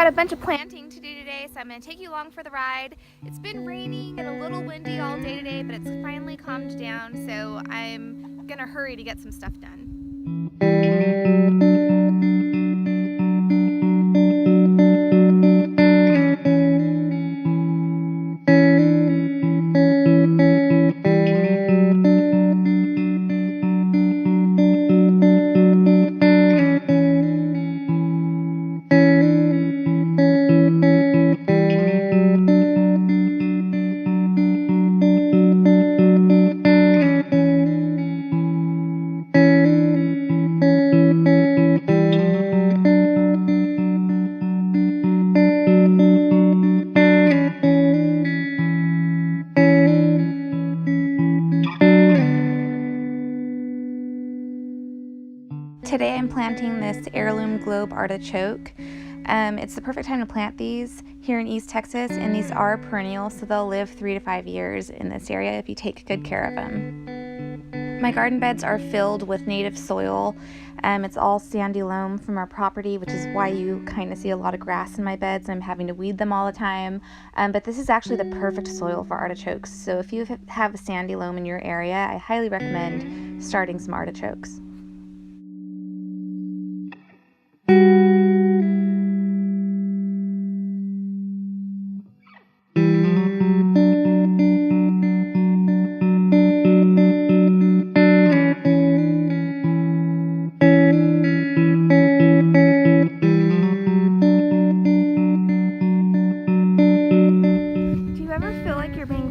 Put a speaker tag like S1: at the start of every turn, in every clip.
S1: got a bunch of planting to do today, so I'm going to take you along for the ride. It's been raining and a little windy all day today, but it's finally calmed down, so I'm going to hurry to get some stuff done. Today I'm planting this heirloom globe artichoke. It's the perfect time to plant these here in East Texas, and these are perennial, so they'll live 3 to 5 years in this area if you take good care of them. My garden beds are filled with native soil. It's all sandy loam from our property, which is why you kind of see a lot of grass in my beds. I'm having to weed them all the time, but this is actually the perfect soil for artichokes. So if you have a sandy loam in your area, I highly recommend starting some artichokes.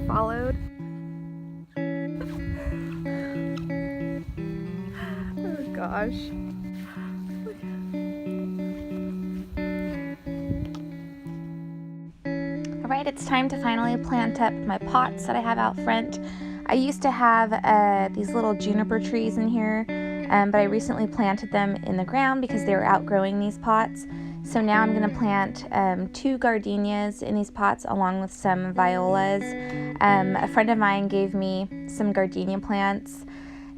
S1: Followed. Oh gosh. Alright, it's time to finally plant up my pots that I have out front. I used to have these little juniper trees in here, but I recently planted them in the ground because they were outgrowing these pots. So now I'm going to plant 2 gardenias in these pots along with some violas. A friend of mine gave me some gardenia plants,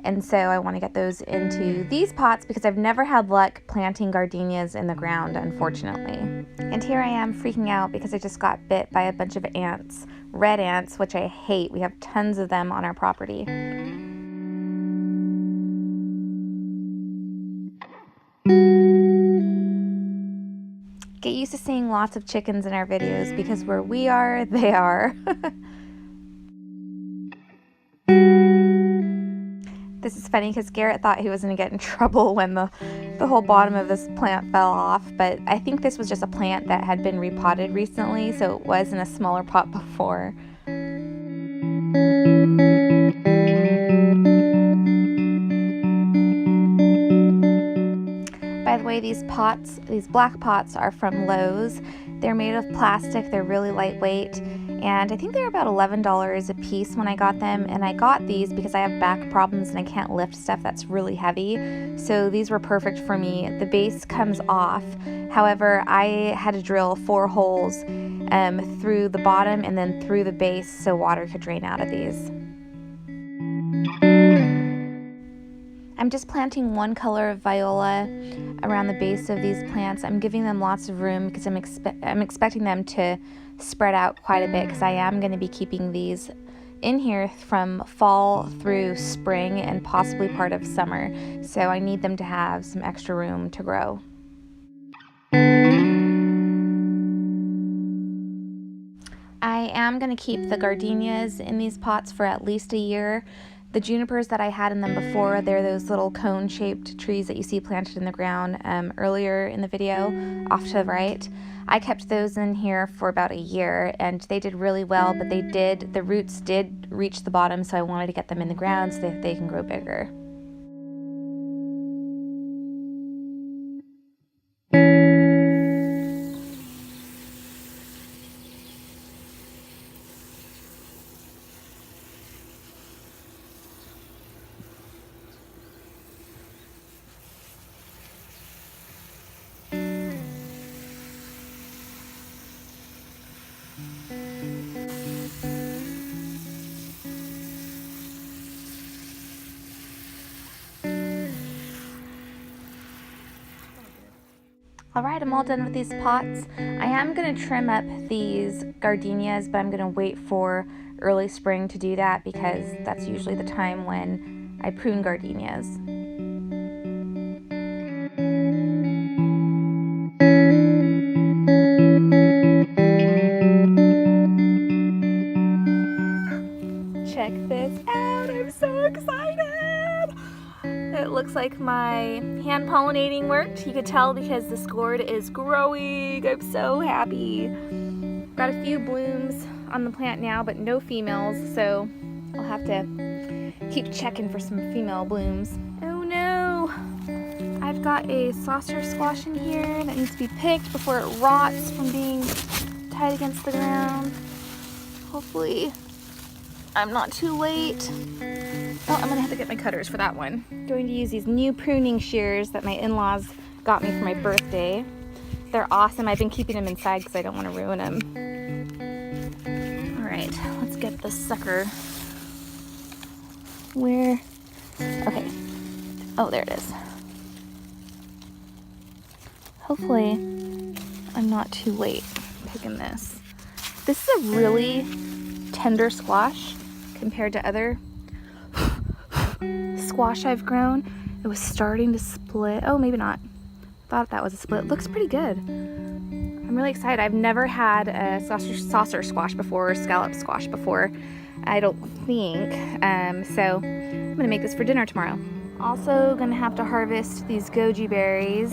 S1: and so I want to get those into these pots because I've never had luck planting gardenias in the ground, unfortunately. And here I am freaking out because I just got bit by a bunch of ants, red ants, which I hate. We have tons of them on our property. Get used to seeing lots of chickens in our videos because where we are, they are. This is funny because Garrett thought he was going to get in trouble when the whole bottom of this plant fell off, but I think this was just a plant that had been repotted recently, so it was in a smaller pot before. By the way, these black pots are from Lowe's. They're made of plastic, they're really lightweight, and I think they're about $11 a piece when I got them. And I got these because I have back problems and I can't lift stuff that's really heavy, so these were perfect for me. The base comes off, however, I had to drill 4 holes through the bottom and then through the base so water could drain out of these. I'm just planting one color of viola around the base of these plants. I'm giving them lots of room because I'm expecting them to spread out quite a bit because I am going to be keeping these in here from fall through spring and possibly part of summer. So I need them to have some extra room to grow. I am going to keep the gardenias in these pots for at least a year. The junipers that I had in them before, they're those little cone-shaped trees that you see planted in the ground earlier in the video, off to the right. I kept those in here for about a year, and they did really well, but the roots did reach the bottom, so I wanted to get them in the ground so that they can grow bigger. Alright, I'm all done with these pots. I am going to trim up these gardenias, but I'm going to wait for early spring to do that because that's usually the time when I prune gardenias. Check this out, I'm so excited! It looks like my hand pollinating worked. You could tell because this gourd is growing. I'm so happy. Got a few blooms on the plant now, but no females, so I'll have to keep checking for some female blooms. Oh no! I've got a saucer squash in here that needs to be picked before it rots from being tied against the ground. Hopefully I'm not too late. Oh, I'm gonna have to get my cutters for that one. I'm going to use these new pruning shears that my in-laws got me for my birthday. They're awesome. I've been keeping them inside because I don't want to ruin them. All right, let's get this sucker. Where? Okay. Oh, there it is. Hopefully I'm not too late picking this. This is a really tender squash compared to other squash I've grown. It was starting to split. Oh, maybe not. Thought that was a split. Looks pretty good. I'm really excited. I've never had a saucer squash before, or scallop squash before, I don't think. So I'm gonna make this for dinner tomorrow. Also gonna have to harvest these goji berries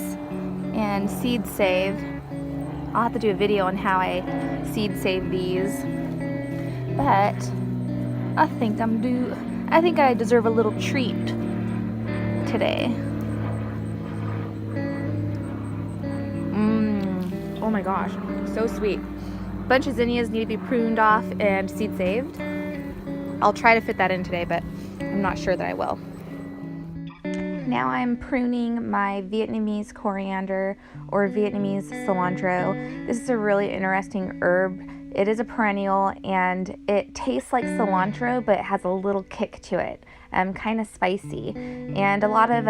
S1: and seed save. I'll have to do a video on how I seed save these. But I think I deserve a little treat today. Oh my gosh, so sweet. Bunch of zinnias need to be pruned off and seed saved. I'll try to fit that in today, but I'm not sure that I will. Now I'm pruning my Vietnamese coriander or Vietnamese cilantro. This is a really interesting herb. It is a perennial and it tastes like cilantro, but it has a little kick to it, kind of spicy. And a lot of,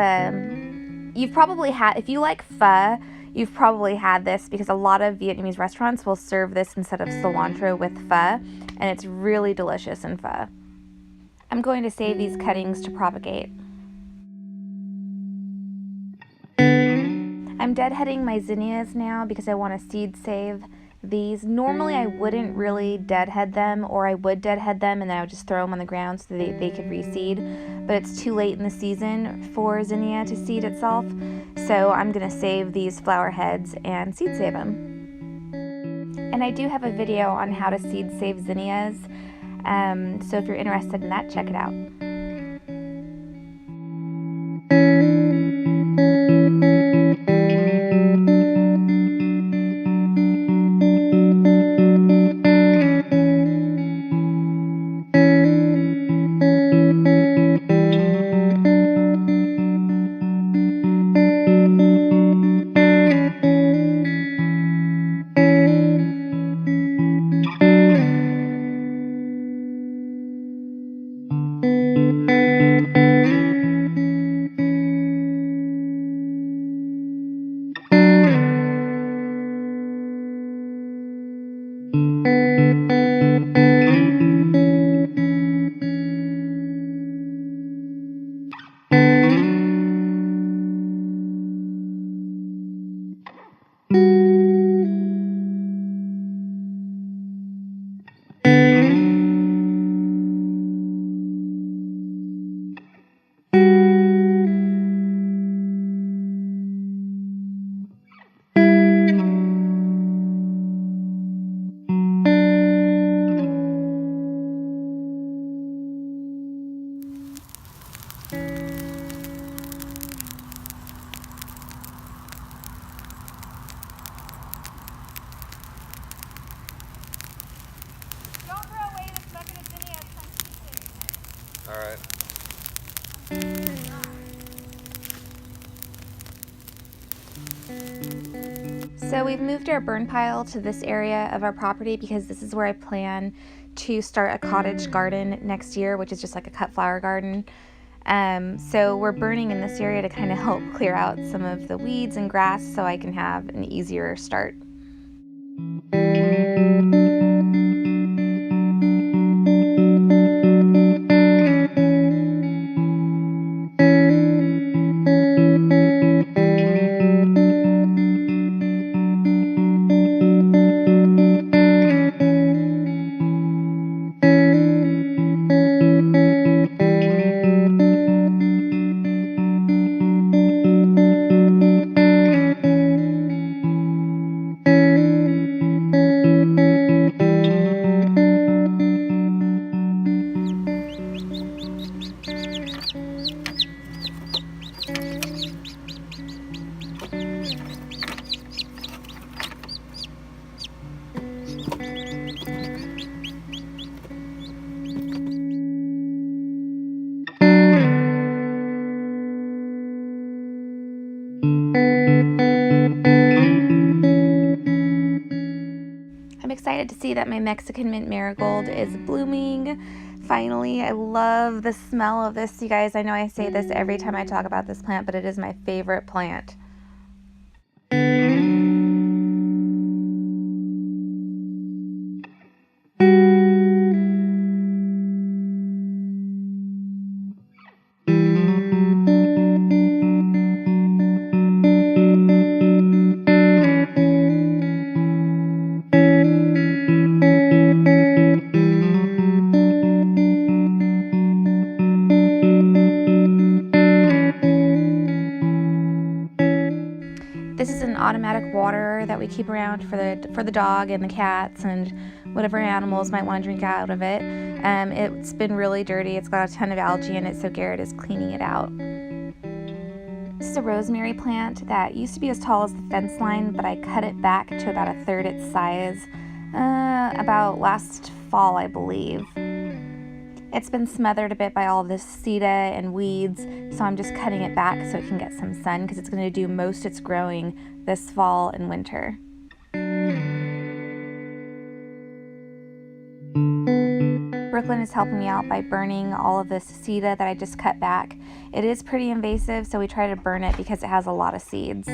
S1: you've probably had, if you like pho, you've probably had this because a lot of Vietnamese restaurants will serve this instead of cilantro with pho, and it's really delicious in pho. I'm going to save these cuttings to propagate. I'm deadheading my zinnias now because I want to seed save these. Normally I wouldn't really deadhead them, or I would deadhead them and then I would just throw them on the ground so they could reseed, but it's too late in the season for zinnia to seed itself, so I'm going to save these flower heads and seed save them. And I do have a video on how to seed save zinnias, so if you're interested in that, check it out.
S2: All right.
S1: So we've moved our burn pile to this area of our property because this is where I plan to start a cottage garden next year, which is just like a cut flower garden. So we're burning in this area to kind of help clear out some of the weeds and grass so I can have an easier start. I'm excited to see that my Mexican mint marigold is blooming. Finally, I love the smell of this, you guys. I know I say this every time I talk about this plant, but it is my favorite plant. This is an automatic water that we keep around for the dog and the cats and whatever animals might want to drink out of it. It's been really dirty. It's got a ton of algae in it, so Garrett is cleaning it out. This is a rosemary plant that used to be as tall as the fence line, but I cut it back to about a third its size about last fall, I believe. It's been smothered a bit by all this cedar and weeds, so I'm just cutting it back so it can get some sun because it's going to do most its growing this fall and winter. Brooklyn is helping me out by burning all of this cedar that I just cut back. It is pretty invasive, so we try to burn it because it has a lot of seeds.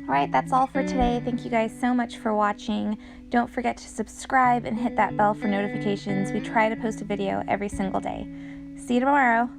S1: Alright, that's all for today. Thank you guys so much for watching. Don't forget to subscribe and hit that bell for notifications. We try to post a video every single day. See you tomorrow.